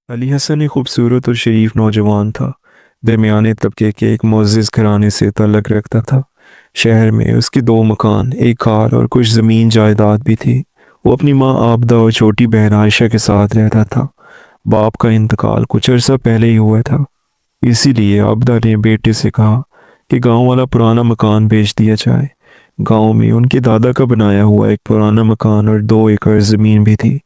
अली हसन एक खूबसूरत और शरीफ नौजवान था। दरमियाने तबके के एक मुअज़्ज़िज़ घराने से तल्लुक़ रखता था। शहर में उसके दो मकान, एक कार और कुछ ज़मीन जायदाद भी थी। वो अपनी माँ आबदा और छोटी बहन आयशा के साथ रहता था। बाप का इंतकाल कुछ अरसा पहले ही हुआ था, इसीलिए आबदा ने बेटे से कहा कि गांव वाला पुराना मकान बेच दिया जाए। गांव में उनके दादा का बनाया हुआ एक पुराना मकान और 2 एकड़ ज़मीन भी थी,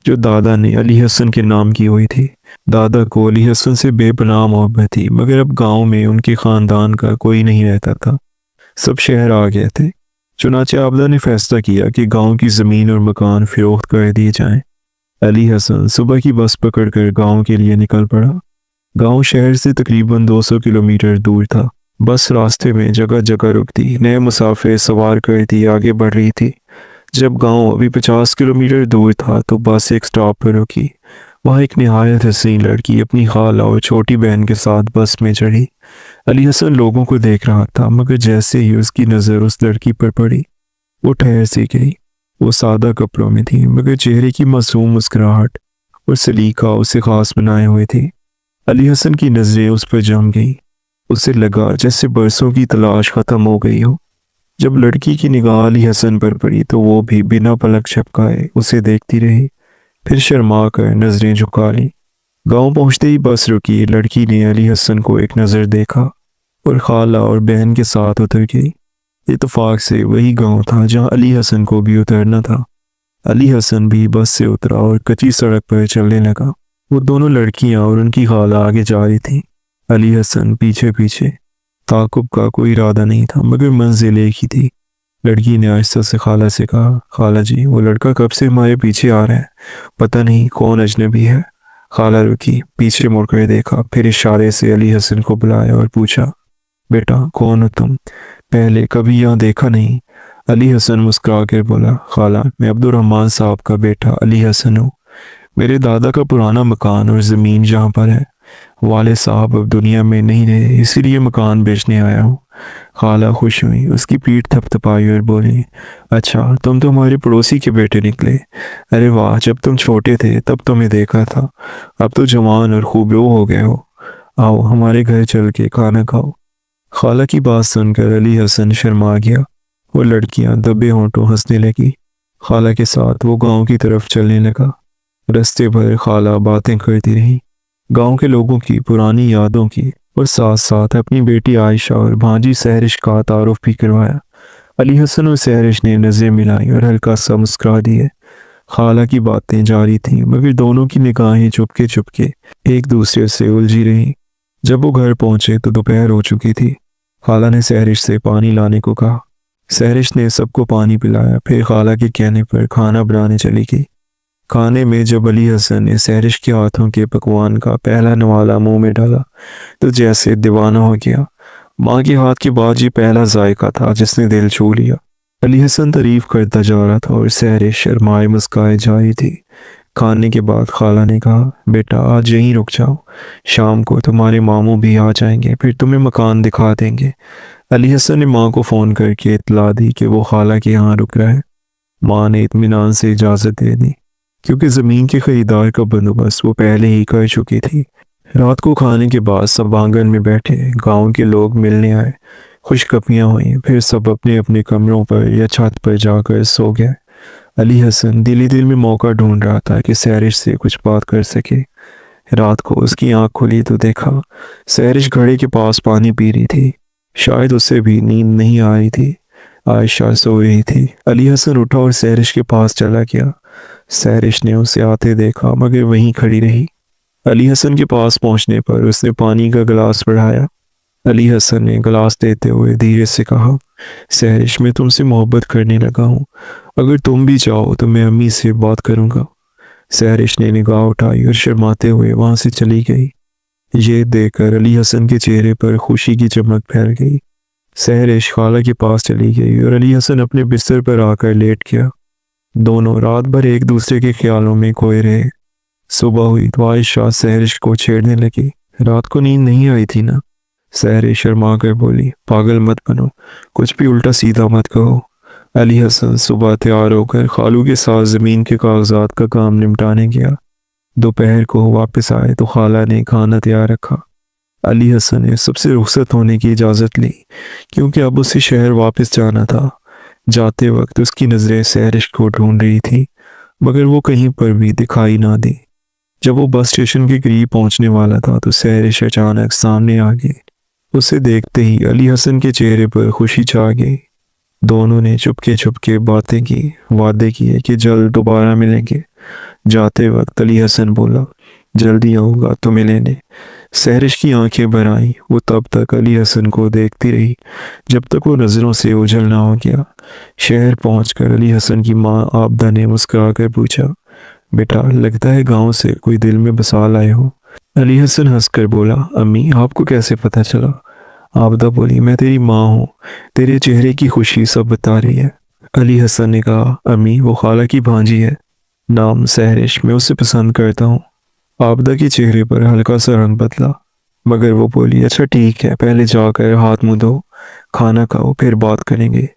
जो दादा ने अली हसन के नाम की हुई थी। दादा को अली हसन से बेपनाह मोहब्बत थी, मगर अब गांव में उनके ख़ानदान का कोई नहीं रहता था। सब शहर आ गए थे। चुनाचे आबदा ने फैसला किया कि गांव की ज़मीन और मकान फ़रोख्त कर दिए जाएं। अली हसन सुबह की बस पकड़कर गांव के लिए निकल पड़ा। गांव शहर से तकरीबन 200 किलोमीटर दूर था। बस रास्ते में जगह जगह रुकती, नए मुसाफिर सवार करती आगे बढ़ रही थी। जब गांव अभी 50 किलोमीटर दूर था तो बस एक स्टॉप पर रुकी। वहाँ एक निहायत हसीन लड़की अपनी खाला और छोटी बहन के साथ बस में चढ़ी। अली हसन लोगों को देख रहा था, मगर जैसे ही उसकी नज़र उस लड़की पर पड़ी, वो ठहर सी गई। वो सादा कपड़ों में थी, मगर चेहरे की मासूम मुस्कुराहट और सलीका उसे खास बनाए हुए थी। अली हसन की नज़रें उस पर जम गईं। उसे लगा जैसे बरसों की तलाश ख़त्म हो गई हो। जब लड़की की निगाह अली हसन पर पड़ी तो वो भी बिना पलक झपकाए उसे देखती रही, फिर शर्मा कर नज़रें झुका ली। गांव पहुंचते ही बस रुकी। लड़की ने अली हसन को एक नज़र देखा और खाला और बहन के साथ उतर गई। इत्तेफाक से वही गांव था जहां अली हसन को भी उतरना था। अली हसन भी बस से उतरा और कच्ची सड़क पर चलने लगा। वो दोनों लड़कियां और उनकी खाला आगे जा रही थी, अली हसन पीछे पीछे। ताक़ुब का कोई इरादा नहीं था, मगर मंजिल एक ही थी। लड़की ने आहिस्ता से खाला से कहा, खाला जी, वो लड़का कब से हमारे पीछे आ रहा है, पता नहीं कौन अजनबी है। खाला रुकी, पीछे मुड़कर देखा, फिर इशारे से अली हसन को बुलाया और पूछा, बेटा कौन हो तुम, पहले कभी यहाँ देखा नहीं। अली हसन मुस्कुरा कर बोला, खाला मैं अब्दुर्रहमान साहब का बेटा अली हसन हूँ। मेरे दादा का पुराना मकान और ज़मीन जहाँ पर है, वाले साहब अब दुनिया में नहीं रहे, इसीलिए मकान बेचने आया हूँ। खाला खुश हुई, उसकी पीठ थपथपाई और बोली, अच्छा तुम तो हमारे पड़ोसी के बेटे निकले। अरे वाह, जब तुम छोटे थे तब तुम्हें देखा था, अब तो जवान और खूबरो हो गए हो। आओ हमारे घर चल के खाना खाओ। खाला की बात सुनकर अली हसन शर्मा गया। वो लड़कियां दबे होंठों हंसने लगी। खाला के साथ वो गांव की तरफ चलने लगा। रास्ते भर खाला बातें करती रही, गांव के लोगों की पुरानी यादों की, और साथ साथ अपनी बेटी आयशा और भांजी सहरिश का तारुफ भी करवाया। अली हसन और सहरिश ने नज़रें मिलाई और हल्का सा मुस्कुरा दिए। खाला की बातें जारी थीं, मगर दोनों की निगाहें चुपके चुपके एक दूसरे से उलझी रहीं। जब वो घर पहुंचे तो दोपहर हो चुकी थी। खाला ने सहरिश से पानी लाने को कहा। सहरिश ने सबको पानी पिलाया, फिर खाला के कहने पर खाना बनाने चली गई। खाने में जब अली हसन ने सहरिश के हाथों के पकवान का पहला नवाला मुंह में डाला तो जैसे दीवाना हो गया। माँ के हाथ के बाद ये पहला जायका था जिसने दिल छू लिया। अली हसन तारीफ करता जा रहा था और सहरिश शर्माए मुस्काए जा रही थी। खाने के बाद खाला ने कहा, बेटा आज यहीं रुक जाओ, शाम को तुम्हारे मामू भी आ जाएंगे, फिर तुम्हें मकान दिखा देंगे। अली हसन ने माँ को फ़ोन करके इतला दी कि वो खाला के यहाँ रुक रहा है। माँ ने इत्मीनान से इजाज़त दे दी, क्योंकि ज़मीन के ख़रीदार का बंदोबस्त वो पहले ही कर चुकी थी। रात को खाने के बाद सब आंगन में बैठे, गांव के लोग मिलने आए, खुशखबरियाँ हुई, फिर सब अपने अपने कमरों पर या छत पर जाकर सो गए। अली हसन दिल ही दिल में मौका ढूंढ रहा था कि सहरिश से कुछ बात कर सके। रात को उसकी आंख खुली तो देखा सहरिश घड़े के पास पानी पी रही थी। शायद उसे भी नींद नहीं आ रही थी। आयशा सो रही थी। अली हसन उठा और सहरिश के पास चला गया। सहरिश ने उसे आते देखा, मगर वहीं खड़ी रही। अली हसन के पास पहुंचने पर उसने पानी का गिलास बढ़ाया। अली हसन ने गिलास देते हुए धीरे से कहा, सहरिश मैं तुमसे मोहब्बत करने लगा हूँ, अगर तुम भी चाहो तो मैं अम्मी से बात करूँगा। सहरिश ने निगाह उठाई और शर्माते हुए वहाँ से चली गई। ये देखकर अली हसन के चेहरे पर खुशी की चमक फैल गई। सहरिश खाला के पास चली गई और अली हसन अपने बिस्तर पर आकर लेट गया। दोनों रात भर एक दूसरे के ख्यालों में खोए रहे। सुबह हुई तो आयशा सहरिश को छेड़ने लगी, रात को नींद नहीं आई थी ना। सहरिश शर्मा कर बोली, पागल मत बनो, कुछ भी उल्टा सीधा मत कहो। अली हसन सुबह तैयार होकर खालू के साथ ज़मीन के कागजात का काम निपटाने गया। दोपहर को वापस आए तो खाला ने खाना तैयार रखा। अली हसन ने सबसे रुखसत होने की इजाज़त ली क्योंकि अब उसे शहर वापस जाना था। जाते वक्त उसकी नज़रें सहरिश को ढूंढ रही थी, मगर वो कहीं पर भी दिखाई ना दी। जब वो बस स्टेशन के करीब पहुंचने वाला था तो सहरिश अचानक सामने आ गई। उसे देखते ही अली हसन के चेहरे पर खुशी छा गई। दोनों ने चुपके चुपके बातें की, वादे किए कि जल्द दोबारा मिलेंगे। जाते वक्त अली हसन बोला, जल्दी आऊँगा तुम्हें लेने। सहरिश की आंखें भर आईं। वो तब तक अली हसन को देखती रही जब तक वो नज़रों से ओझल ना हो गया। शहर पहुंचकर अली हसन की माँ आबदा ने मुस्कुरा कर पूछा, बेटा लगता है गांव से कोई दिल में बसा लाए हो। अली हसन हंसकर बोला, अम्मी आपको कैसे पता चला। आबदा बोली, मैं तेरी माँ हूँ, तेरे चेहरे की खुशी सब बता रही है। अली हसन ने कहा, अम्मी वो खाला की भांजी है, नाम सहरिश, मैं उसे पसंद करता हूँ। आबदा के चेहरे पर हल्का सा रंग बदला, मगर वो बोली, अच्छा ठीक है, पहले जाकर हाथ मुंह धो, खाना खाओ, फिर बात करेंगे।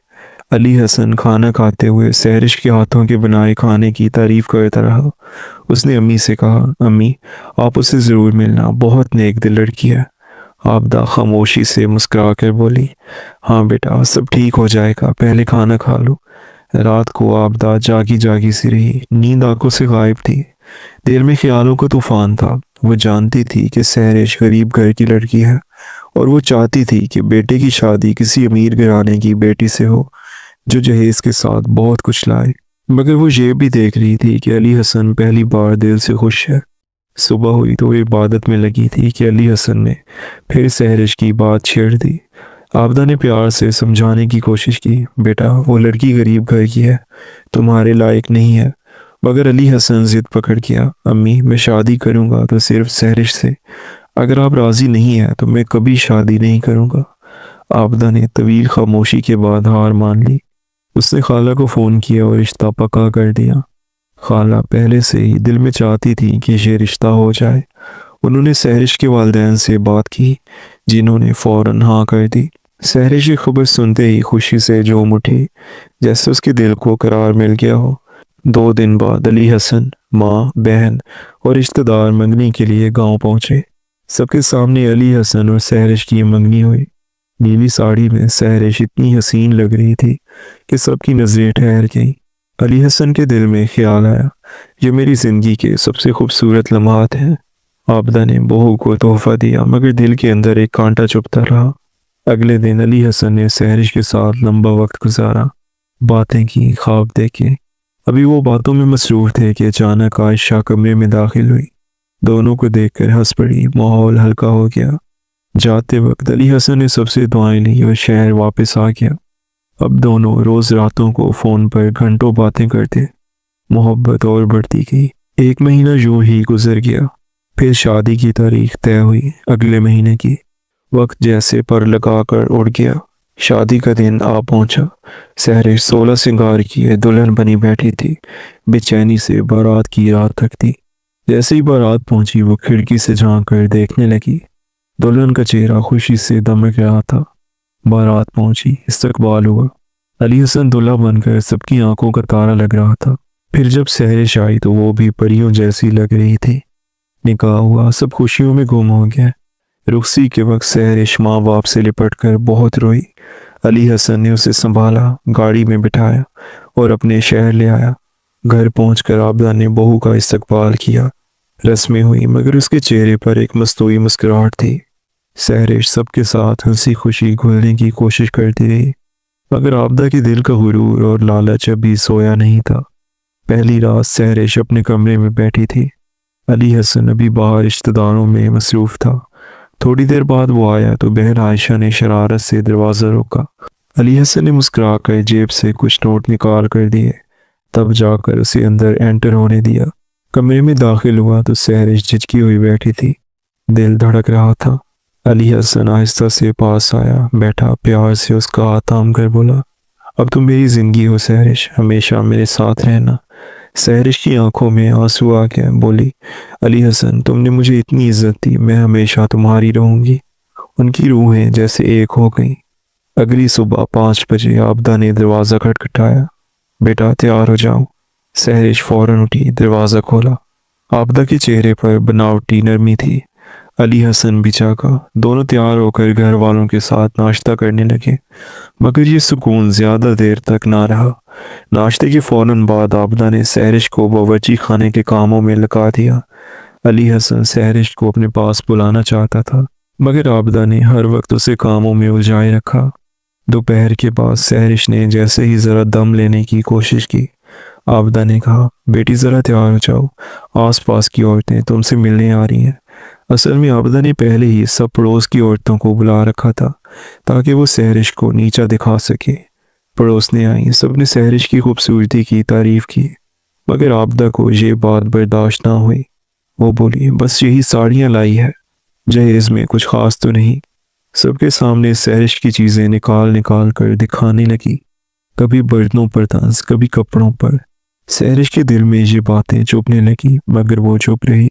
अली हसन खाना खाते हुए सहरिश के हाथों के बनाए खाने की तारीफ करता रहा। उसने अम्मी से कहा, अम्मी आप उससे ज़रूर मिलना, बहुत नेक दिल लड़की है। आबदा खामोशी से मुस्कुरा कर बोली, हाँ बेटा सब ठीक हो जाएगा, पहले खाना खा लो। रात को आबदा जागी जागी सी रही, नींद आंखों से गायब थी। दिल में ख्यालों का तूफान था। वो जानती थी कि सहरिश गरीब घर की लड़की है और वो चाहती थी कि बेटे की शादी किसी अमीर घराने की बेटी से हो जो जहेज के साथ बहुत कुछ लाए। मगर वो ये भी देख रही थी कि अली हसन पहली बार दिल से खुश है। सुबह हुई तो वो इबादत में लगी थी कि अली हसन ने फिर सहरिश की बात छेड़ दी। आबदा ने प्यार से समझाने की कोशिश की, बेटा वो लड़की गरीब घर की है, तुम्हारे लायक नहीं है। मगर अली हसन जिद पकड़ गया, अम्मी मैं शादी करूंगा तो सिर्फ सहरिश से, अगर आप राजी नहीं है तो मैं कभी शादी नहीं करूंगा। आबदा ने तवील खामोशी के बाद हार मान ली। उसने खाला को फ़ोन किया और रिश्ता पक्का कर दिया। खाला पहले से ही दिल में चाहती थी कि ये रिश्ता हो जाए। उन्होंने सहरिश के वालिदैन से बात की, जिन्होंने फ़ौरन हाँ कर दी। सहरिश की खबर सुनते ही खुशी से झूम उठी, जैसे उसके दिल को करार मिल गया हो। 2 दिन बाद अली हसन, माँ, बहन और रिश्तेदार मंगनी के लिए गांव पहुंचे। सबके सामने अली हसन और सहरिश की मंगनी हुई। नीली साड़ी में सहरिश इतनी हसीन लग रही थी कि सबकी नजरें ठहर गईं। अली हसन के दिल में ख्याल आया, ये मेरी जिंदगी के सबसे खूबसूरत लम्हात हैं। आबदा ने बहू को तोहफा दिया, मगर दिल के अंदर एक कांटा चुभता रहा। अगले दिन अली हसन ने सहरिश के साथ लंबा वक्त गुजारा, बातें की, ख्वाब देखे। अभी वो बातों में मसरूफ थे कि अचानक आयशा कमरे में दाखिल हुई। दोनों को देखकर हंस पड़ी, माहौल हल्का हो गया। जाते वक्त अली हसन ने सबसे दुआएं ली और शहर वापस आ गया। अब दोनों रोज रातों को फ़ोन पर घंटों बातें करते। मोहब्बत और बढ़ती गई। 1 महीना यूं ही गुजर गया। फिर शादी की तारीख तय हुई, अगले महीने की। वक्त जैसे पर लगा कर उड़ गया। शादी का दिन आ पहुंचा। सहरिश 16 सिंगार किए दुल्हन बनी बैठी थी, बेचैनी से बारात की रात तकती। जैसे ही बारात पहुंची वो खिड़की से झांक कर देखने लगी। दुल्हन का चेहरा खुशी से दमक रहा था। बारात पहुंची, इस्तकबाल हुआ। अली हसन दूल्हा बनकर सबकी आंखों का तारा लग रहा था। फिर जब सहरिश आई तो वो भी परियों जैसी लग रही थी। निकाह हुआ, सब खुशियों में गुम हो गया। रुखसी के वक्त सहरिश माँ बाप से लिपट कर बहुत रोई। अली हसन ने उसे संभाला, गाड़ी में बिठाया और अपने शहर ले आया। घर पहुंचकर आबदा ने बहू का इस्तकबाल किया। रस्में हुई, मगर उसके चेहरे पर एक मस्तूरी मुस्कुराहट थी। सहरिश सबके साथ हंसी खुशी घुलने की कोशिश करती रही, मगर आबदा के दिल का गुरूर और लालच अभी सोया नहीं था। पहली रात सहरिश अपने कमरे में बैठी थी। अली हसन अभी बाहर रिश्तेदारों में मसरूफ था। थोड़ी देर बाद वो आया तो बहन आयशा ने शरारत से दरवाज़ा रोका। अली हसन ने मुस्कुरा कर जेब से कुछ नोट निकाल कर दिए, तब जाकर उसे अंदर एंटर होने दिया। कमरे में दाखिल हुआ तो सहरिश झिझकी हुई बैठी थी, दिल धड़क रहा था। अली हसन आहिस्ता से पास आया, बैठा, प्यार से उसका हाथ थाम कर बोला, अब तुम मेरी जिंदगी हो सहरिश, हमेशा मेरे साथ रहना। सहरिश की आंखों में आंसू आ गया, बोली, अली हसन तुमने मुझे इतनी इज्जत दी, मैं हमेशा तुम्हारी रहूंगी। उनकी रूहें जैसे एक हो गईं। अगली सुबह 5 बजे आबदा ने दरवाज़ा खटखटाया। बेटा तैयार हो जाओ। सहरिश फौरन उठी, दरवाज़ा खोला। आबदा के चेहरे पर बनावटी नरमी थी। अली हसन भी जागा। दोनों तैयार होकर घर वालों के साथ नाश्ता करने लगे, मगर ये सुकून ज़्यादा देर तक ना रहा। नाश्ते के फ़ौरन बाद आबदा ने सहरिश को बावर्ची खाने के कामों में लगा दिया। अली हसन सहरिश को अपने पास बुलाना चाहता था, मगर आबदा ने हर वक्त उसे कामों में उलझाए रखा। दोपहर के बाद सहरिश ने जैसे ही ज़रा दम लेने की कोशिश की, आबदा ने कहा, बेटी ज़रा तैयार हो जाओ, आसपास की औरतें तुमसे मिलने आ रही हैं। असल में आबदा ने पहले ही सब पड़ोस की औरतों को बुला रखा था ताकि वो सहरिश को नीचा दिखा सके। पड़ोसने आई, सब ने सहरिश की खूबसूरती की तारीफ की, मगर आबदा को ये बात बर्दाश्त ना हुई। वो बोली, बस यही साड़ियाँ लाई है, जहेज में कुछ खास तो नहीं। सबके सामने सहरिश की चीज़ें निकाल निकाल कर दिखाने लगी, कभी बर्तनों पर तंज, कभी कपड़ों पर। सहरिश के दिल में ये बातें चुभने लगी, मगर वो चुप रही।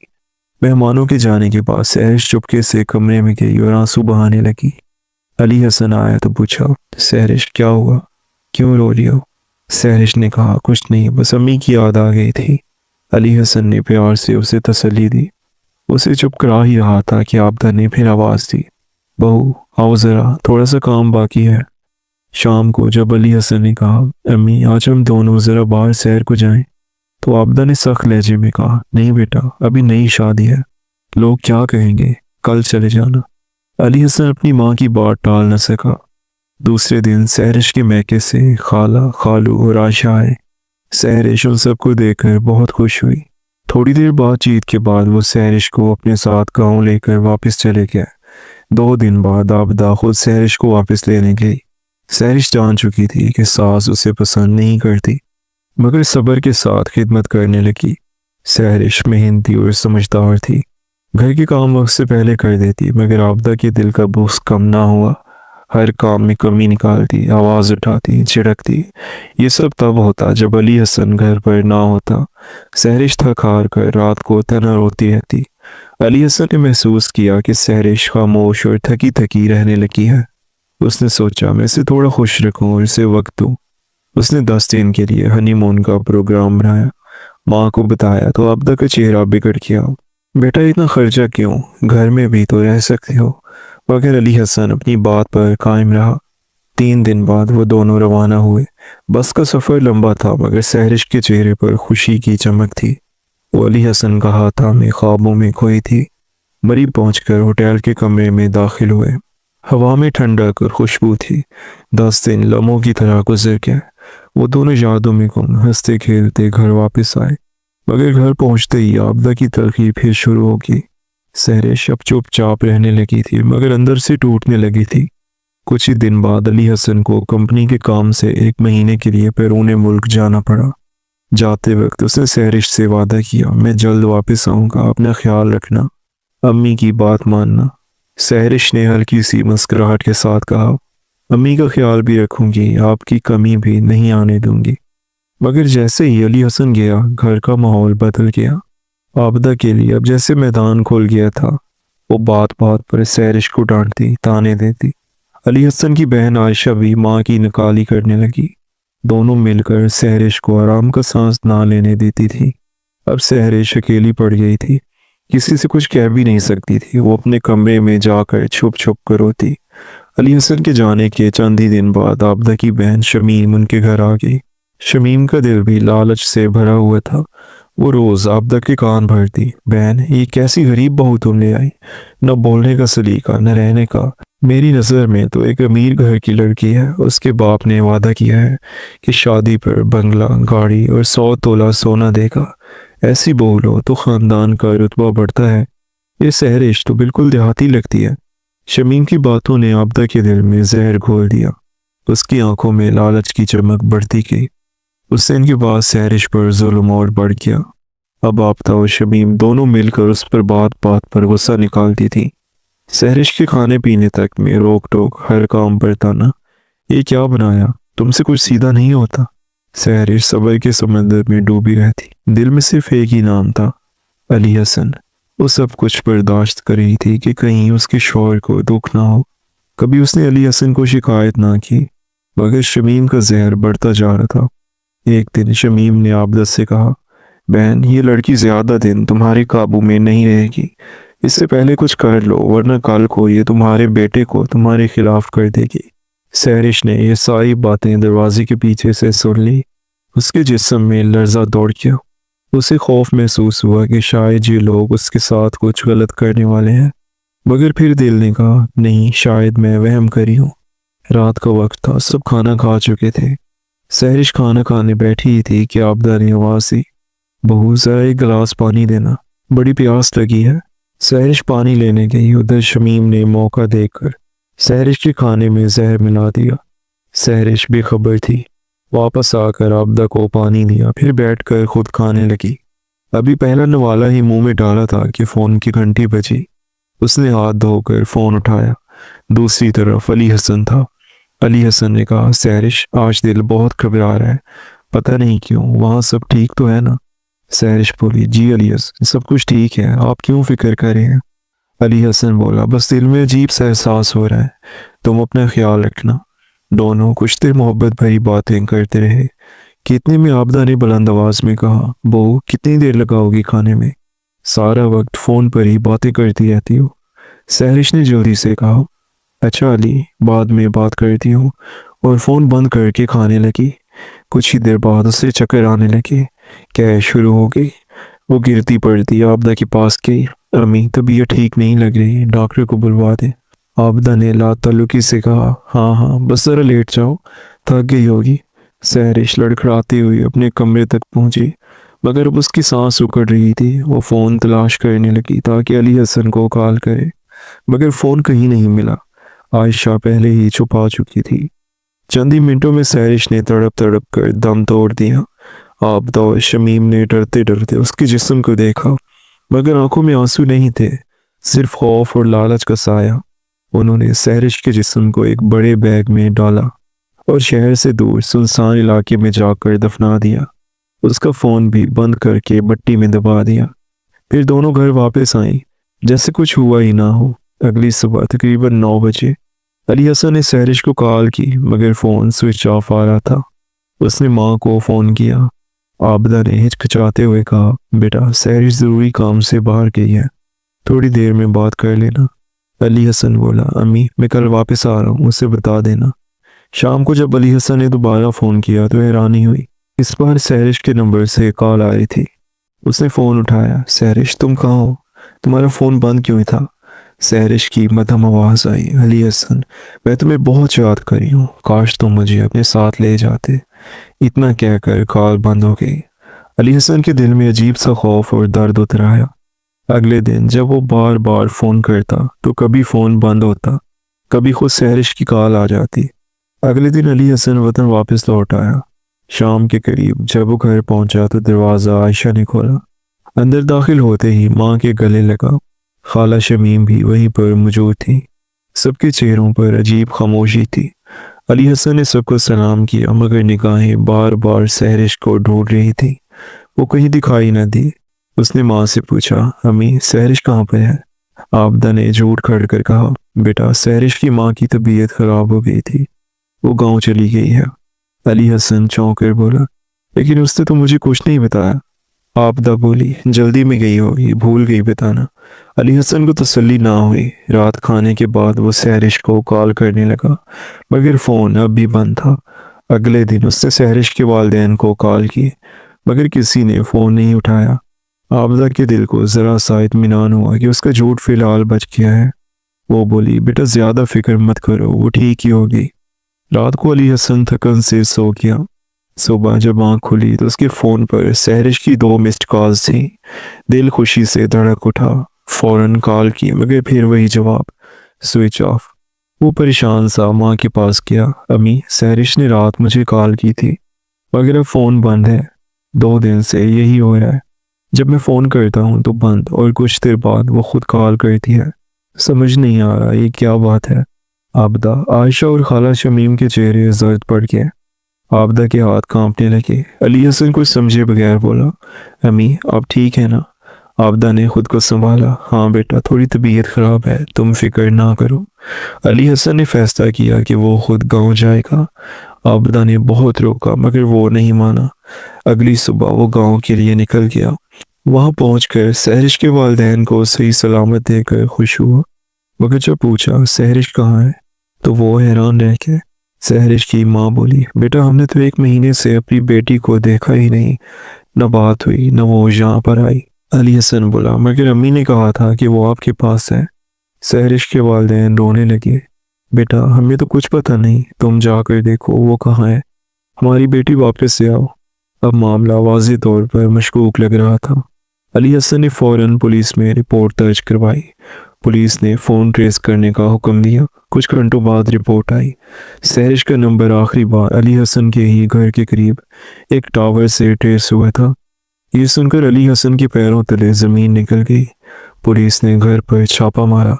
मेहमानों के जाने के बाद सहरिश चुपके से कमरे में गई और आंसू बहाने लगी। अली हसन आया तो पूछा, सहरिश क्या हुआ, क्यों रो रही हो? सहरिश ने कहा, कुछ नहीं, बस अम्मी की याद आ गई थी। अली हसन ने प्यार से उसे तसल्ली दी। उसे चुप करा ही रहा था कि आबदा ने फिर आवाज़ दी, बहू आओ ज़रा, थोड़ा सा काम बाकी है। शाम को जब अली हसन ने कहा, अम्मी आज हम दोनों ज़रा बाहर सैर को जाएं, तो आबदा ने सख्त लहजे में कहा, नहीं बेटा, अभी नई शादी है, लोग क्या कहेंगे, कल चले जाना। अली हसन अपनी माँ की बात टाल न सका। दूसरे दिन सहरिश के मैके से खाला, खालू और आयशा आए। सहरिश उन सबको देखकर बहुत खुश हुई। थोड़ी देर बातचीत के बाद वो सहरिश को अपने साथ गाँव लेकर वापस चले गए। 2 दिन बाद आबदा खुद सहरिश को वापस लेने गई। सहरिश जान चुकी थी कि सास उसे पसंद नहीं करती, मगर सब्र के साथ खिदमत करने लगी। सहरिश मेहनती और समझदार थी, घर के काम वक्त से पहले कर देती, मगर आबदा के दिल का बोझ कम ना हुआ। हर काम में कमी निकालती, आवाज़ उठाती, झिड़कती। ये सब तब होता जब अली हसन घर पर ना होता। सहरिश थक हार कर रात को तना रोती रहती। अली हसन ने महसूस किया कि सहरिश खामोश और थकी थकी रहने लगी है। उसने सोचा, मैं इसे थोड़ा खुश रखूं और इसे वक्त दूं। उसने 10 दिन के लिए हनीमून का प्रोग्राम बनाया। माँ को बताया तो आबदा का चेहरा बिगड़ गया। बेटा इतना खर्चा क्यों, घर में भी तो रह सकते हो। मगर अली हसन अपनी बात पर कायम रहा। 3 दिन बाद वो दोनों रवाना हुए। बस का सफ़र लंबा था, मगर सहरिश के चेहरे पर खुशी की चमक थी। वो अली हसन का हाथा में ख्वाबों में खोई थी। मरीब पहुंचकर होटल के कमरे में दाखिल हुए। हवा में ठंडक और खुशबू थी। 10 दिन लम्हों की तरह गुजर गए। वो दोनों यादों में गुम हंसते खेलते घर वापस आए, मगर घर पहुंचते ही आबदा की तलखी फिर शुरू हो गई। सहरिश अब चुपचाप रहने लगी थी, मगर अंदर से टूटने लगी थी। कुछ ही दिन बाद अली हसन को कंपनी के काम से 1 महीने के लिए बैरून मुल्क जाना पड़ा। जाते वक्त उसने सहरिश से वादा किया, मैं जल्द वापस आऊँगा, अपना ख्याल रखना, अम्मी की बात मानना। सहरिश ने हल्की सी मुस्कुराहट के साथ कहा, अम्मी का ख्याल भी रखूंगी, आपकी कमी भी नहीं आने दूंगी। मगर जैसे ही अली हसन गया, घर का माहौल बदल गया। आबदा के लिए अब जैसे मैदान खुल गया था। वो बात बात पर सहरिश को डांटती, ताने देती। अली हसन की बहन आयशा भी माँ की नकाली करने लगी। दोनों मिलकर सहरिश को आराम का सांस ना लेने देती थी। अब सहरिश अकेली पड़ गई थी, किसी से कुछ कह भी नहीं सकती थी। वो अपने कमरे में जाकर छुप छुप कर रोती। अली हसन के जाने के चंद ही दिन बाद आबदा की बहन शमीम उनके घर आ गई। शमीम का दिल भी लालच से भरा हुआ था। वो रोज़ आबदा के कान भरती, बहन ये कैसी गरीब बहू तुम ले आई, न बोलने का सलीका न रहने का। मेरी नज़र में तो एक अमीर घर की लड़की है। उसके बाप ने वादा किया है कि शादी पर बंगला, गाड़ी और 100 तोला सोना देगा। ऐसी बहू लो तो ख़ानदान का रुतबा बढ़ता है। ये सहरिश तो बिल्कुल देहाती लगती है। शमीम की बातों ने आबदा के दिल में जहर घोल दिया। उसकी आंखों में लालच की चमक बढ़ती गई। उससे इनके बाद सहरिश पर जुल्म और बढ़ गया। अब आबदा और शमीम दोनों मिलकर उस पर बात बात पर गुस्सा निकालती थी। सहरिश के खाने पीने तक में रोक टोक, हर काम पर ताना। ये क्या बनाया, तुमसे कुछ सीधा नहीं होता। सहरिश सब्र के समंदर में डूबी रहती। दिल में सिर्फ एक ही नाम था, अली हसन। वो सब कुछ बर्दाश्त कर रही थी कि कहीं उसके शौहर को दुख ना हो। कभी उसने अली हसन को शिकायत ना की, मगर शमीम का जहर बढ़ता जा रहा था। एक दिन शमीम ने आबदा से कहा, बहन, ये लड़की ज़्यादा दिन तुम्हारे काबू में नहीं रहेगी। इससे पहले कुछ कर लो, वरना कल को ये तुम्हारे बेटे को तुम्हारे खिलाफ कर देगी। सहरिश ने ये सारी बातें दरवाजे के पीछे से सुन ली। उसके जिस्म में लर्जा दौड़ गया। उसे खौफ महसूस हुआ कि शायद ये लोग उसके साथ कुछ गलत करने वाले हैं, मगर फिर दिल ने कहा नहीं, शायद मैं वहम करी हूँ। रात का वक्त था, सब खाना खा चुके थे। सहरिश खाना खाने बैठी ही थी कि आबदा ने आवाज़ दी, बहू ज़रा एक गिलास पानी देना, बड़ी प्यास लगी है। सहरिश पानी लेने गई, उधर शमीम ने मौका देकर सहरिश के खाने में जहर मिला दिया। सहरिश बेखबर थी। वापस आकर आबदा को पानी दिया, फिर बैठकर खुद खाने लगी। अभी पहला नवाला ही मुंह में डाला था कि फ़ोन की घंटी बजी। उसने हाथ धोकर फ़ोन उठाया। दूसरी तरफ अली हसन था। अली हसन ने कहा, सहरिश आज दिल बहुत घबरा रहा है, पता नहीं क्यों, वहाँ सब ठीक तो है ना? सहरिश बोली, जी अली हसन, सब कुछ ठीक है, आप क्यों फिक्र कर रहे हैं? अली हसन बोला, बस दिल में अजीब सा एहसास हो रहा है, तुम अपना ख्याल रखना। दोनों कुछ देर मोहब्बत भरी बातें करते रहे। कितने में आबदा ने बुलंद आवाज में कहा, बहू कितनी देर लगाओगी खाने में? सारा वक्त फ़ोन पर ही बातें करती रहती हो। सहरिश ने जल्दी से कहा, अच्छा अली, बाद में बात करती हूँ, और फ़ोन बंद करके खाने लगी। कुछ ही देर बाद उसे चक्कर आने लगे। क्या शुरू हो गई? वो गिरती पड़ती आबदा के पास गई। अम्मी, तबीयत ठीक नहीं लग रही, डॉक्टर को बुलवा दे। आबदा ने लाताल्लुकी से कहा, हाँ हाँ, बस ज़रा लेट जाओ, थक गई होगी। सहरिश लड़खड़ाती हुई अपने कमरे तक पहुंची, मगर अब उसकी सांस उकड़ रही थी। वो फ़ोन तलाश करने लगी ताकि अली हसन को कॉल करे, मगर फ़ोन कहीं नहीं मिला। आयशा पहले ही छुपा चुकी थी। चंद ही मिनटों में सहरिश ने तड़प तड़प कर दम तोड़ दिया। आबदा और शमीम ने डरते डरते उसके जिस्म को देखा, मगर आंखों में आंसू नहीं थे, सिर्फ खौफ और लालच का साया। उन्होंने सहरिश के जिस्म को एक बड़े बैग में डाला और शहर से दूर सुनसान इलाके में जाकर दफना दिया। उसका फ़ोन भी बंद करके मट्टी में दबा दिया। फिर दोनों घर वापस आए, जैसे कुछ हुआ ही ना हो। अगली सुबह तकरीबन 9 बजे अली हसन ने सहरिश को कॉल की, मगर फ़ोन स्विच ऑफ आ रहा था। उसने माँ को फ़ोन किया। आबदा ने हिचकिचाते हुए कहा, बेटा सहरिश ज़रूरी काम से बाहर गई है, थोड़ी देर में बात कर लेना। अली हसन बोला, अम्मी मैं कल वापस आ रहा हूँ, उसे बता देना। शाम को जब अली हसन ने दोबारा फ़ोन किया तो हैरानी हुई। इस बार सहरिश के नंबर से कॉल आ रही थी। उसने फ़ोन उठाया। सहरिश तुम कहाँ हो? तुम्हारा फ़ोन बंद क्यों था? सहरिश की मध्यम आवाज़ आई, अली हसन मैं तुम्हें बहुत याद कर रही हूँ, काश तुम मुझे अपने साथ ले जाते। इतना कहकर कॉल बंद हो गई। अली हसन के दिल में अजीब सा खौफ और दर्द उतर आया। अगले दिन जब वो बार बार फ़ोन करता तो कभी फ़ोन बंद होता, कभी खुद सहरिश की कॉल आ जाती। अगले दिन अली हसन वतन वापस लौट आया। शाम के करीब जब वो घर पहुंचा तो दरवाज़ा आयशा ने खोला। अंदर दाखिल होते ही माँ के गले लगा। खाला शमीम भी वहीं पर मौजूद थी। सबके चेहरों पर अजीब खामोशी थी। अली हसन ने सबको सलाम किया, मगर निगाहें बार बार सहरिश को ढूंढ रही थी। वो कहीं दिखाई न दी। उसने माँ से पूछा, अम्मी सहरिश कहाँ पर है? आबदा ने झूठ खड़ कर कहा, बेटा सहरिश की माँ की तबीयत खराब हो गई थी, वो गांव चली गई है। अली हसन चौंक कर बोला, लेकिन उसने तो मुझे कुछ नहीं बताया। आबदा बोली, जल्दी में गई होगी, भूल गई बताना। अली हसन को तसल्ली ना हुई। रात खाने के बाद वो सहरिश को कॉल करने लगा, मगर फ़ोन अब भी बंद था। अगले दिन उसने सहरिश के वालिदैन को कॉल की, मगर किसी ने फ़ोन नहीं उठाया। आबदा के दिल को ज़रा सा इत्मीनान हुआ कि उसका झूठ फ़िलहाल बच गया है। वो बोली, बेटा ज़्यादा फिक्र मत करो, वो ठीक ही होगी। रात को अली हसन थकन से सो गया। सुबह जब आँख खुली तो उसके फ़ोन पर सहरिश की 2 मिस्ड कॉल्स थी। दिल खुशी से धड़क उठा। फ़ौरन कॉल की, मगर फिर वही जवाब, स्विच ऑफ। वो परेशान सा माँ के पास गया। अम्मी सहरिश ने रात मुझे कॉल की थी, मगर अब फ़ोन बंद है। 2 दिन से यही हो रहा है, जब मैं फ़ोन करता हूँ तो बंद, और कुछ देर बाद वो खुद कॉल करती है। समझ नहीं आ रहा ये क्या बात है। आबदा, आयशा और खाला शमीम के चेहरे जर्द पड़ गए। आबदा के हाथ कांपने लगे। अली हसन कुछ समझे बगैर बोला, अम्मी आप ठीक है ना? आबदा ने खुद को संभाला। हाँ बेटा, थोड़ी तबीयत ख़राब है, तुम फिक्र ना करो। अली हसन ने फैसला किया कि वो खुद गांव जाएगा। आबदा ने बहुत रोका मगर वो नहीं माना। अगली सुबह वो गांव के लिए निकल गया। वहां पहुंचकर सहरिश के वालिदैन को सही सलामत देखकर खुश हुआ, मगर जब पूछा सहरिश कहाँ है तो वो हैरान रह गए। सहरिश की माँ बोली, बेटा हमने तो 1 महीने से अपनी बेटी को देखा ही नहीं, न बात हुई न वो यहाँ पर आई। अली हसन बोला, मगर अम्मी ने कहा था कि वो आपके पास है। सहरिश के वालिदैन रोने लगे, बेटा हमें तो कुछ पता नहीं, तुम जाकर देखो वो कहाँ है, हमारी बेटी वापस से आओ। अब मामला वाज़ेह तौर पर मशकूक लग रहा था। अली हसन ने फ़ौरन पुलिस में रिपोर्ट दर्ज करवाई। पुलिस ने फ़ोन ट्रेस करने का हुक्म दिया। कुछ घंटों बाद रिपोर्ट आई। सहरिश का नंबर आखिरी बार अली हसन के ही घर के करीब एक टावर से ट्रेस हुआ था। ये सुनकर अली हसन के पैरों तले ज़मीन निकल गई। पुलिस ने घर पर छापा मारा।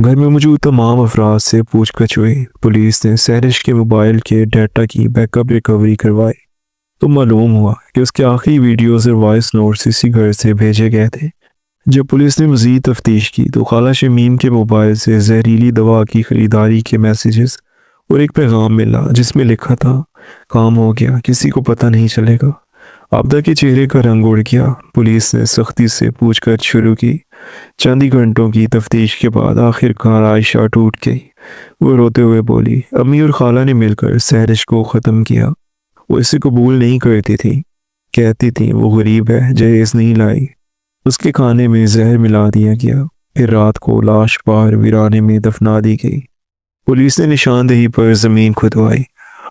घर में मौजूद तमाम अफराद से पूछताछ हुई। पुलिस ने सहरिश के मोबाइल के डाटा की बैकअप रिकवरी करवाई तो मालूम हुआ कि उसके आखिरी वीडियोज़ और वॉइस नोट्स इसी घर से भेजे गए थे। जब पुलिस ने मज़ीद तफ्तीश की तो खाला शमीम के मोबाइल से जहरीली दवा की ख़रीदारी के मैसेजेस और एक पैगाम मिला जिसमें लिखा था, काम हो गया, किसी को पता नहीं चलेगा। आबदा के चेहरे का रंग उड़ गया। पुलिस ने सख्ती से पूछताछ शुरू की। चंद ही घंटों की तफ्तीश के बाद आखिरकार आयशा टूट गई। वो रोते हुए बोली, अम्मी और खाला ने मिलकर सहरिश को ख़त्म किया। वो इसे कबूल नहीं करती थी, कहती थी वो गरीब है, जहेज़ नहीं लाई, उसके खाने में जहर मिला दिया गया। फिर रात को लाश पार वीराने में दफना दी गई। पुलिस ने निशानदेही पर ज़मीन खुदवाई।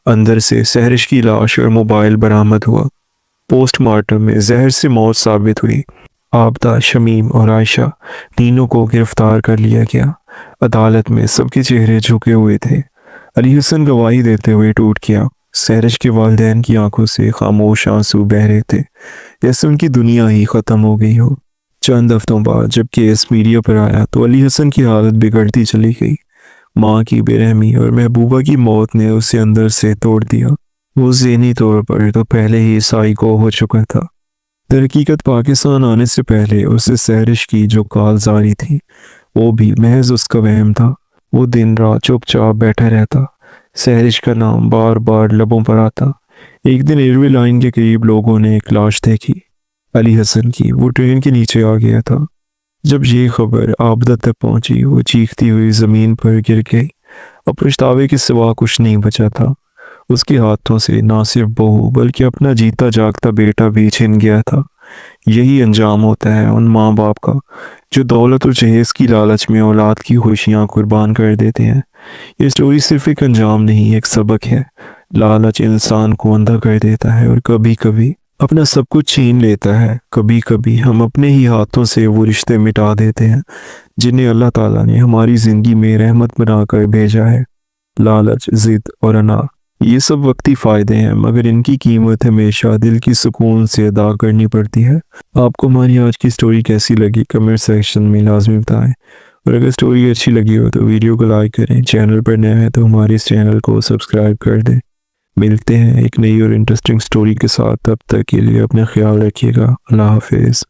अंदर से सहरिश की लाश और मोबाइल बरामद हुआ। पोस्टमार्टम में जहर से मौत साबित हुई। आबदा, शमीम और आयशा तीनों को गिरफ्तार कर लिया गया। अदालत में सबके चेहरे झुके हुए थे। अली हसन गवाही देते हुए टूट गया। सहरिश के वालिदैन की आंखों से खामोश आंसू बह रहे थे, जैसे उनकी दुनिया ही ख़त्म हो गई हो। चंद हफ्तों बाद जब केस मीडिया पर आया तो अली हसन की हालत बिगड़ती चली गई। माँ की बेरहमी और महबूबा की मौत ने उसे अंदर से तोड़ दिया। वो ज़हनी तौर पर तो पहले ही साइको हो चुका था। दरहकीकत पाकिस्तान आने से पहले उसे सहरिश की जो काल जारी थी वो भी महज उसका वहम था। वो दिन रात चुपचाप बैठा रहता। सहरिश का नाम बार बार लबों पर आता। एक दिन रेलवे लाइन के करीब लोगों ने एक लाश देखी, अली हसन की। वो ट्रेन के नीचे आ गया था। जब ये खबर आबदा तक पहुंची वो चीखती हुई ज़मीन पर गिर गई। अब पछतावे के सिवा कुछ नहीं बचा था। उसके हाथों से ना सिर्फ बहू बल्कि अपना जीता जागता बेटा भी छिन गया था। यही अंजाम होता है उन माँ बाप का जो दौलत और जहेज़ की लालच में औलाद की खुशियाँ कुर्बान कर देते हैं। ये स्टोरी सिर्फ एक अंजाम नहीं, एक सबक है। लालच इंसान को अंधा कर देता है और कभी कभी अपना सब कुछ छीन लेता है। कभी कभी हम अपने ही हाथों से वो रिश्ते मिटा देते हैं जिन्हें अल्लाह ताला ने हमारी ज़िंदगी में रहमत बनाकर भेजा है। लालच, ज़िद और अना, ये सब वक्ती फ़ायदे हैं, मगर इनकी कीमत हमेशा दिल की सुकून से अदा करनी पड़ती है। आपको हमारी आज की स्टोरी कैसी लगी कमेंट सेक्शन में लाजमी बताएं, और अगर स्टोरी अच्छी लगी हो तो वीडियो को लाइक करें। चैनल पर नए हैं तो हमारे इस चैनल को सब्सक्राइब कर दें। मिलते हैं एक नई और इंटरेस्टिंग स्टोरी के साथ। तब तक के लिए अपना ख्याल रखिएगा। अल्लाह हाफिज़।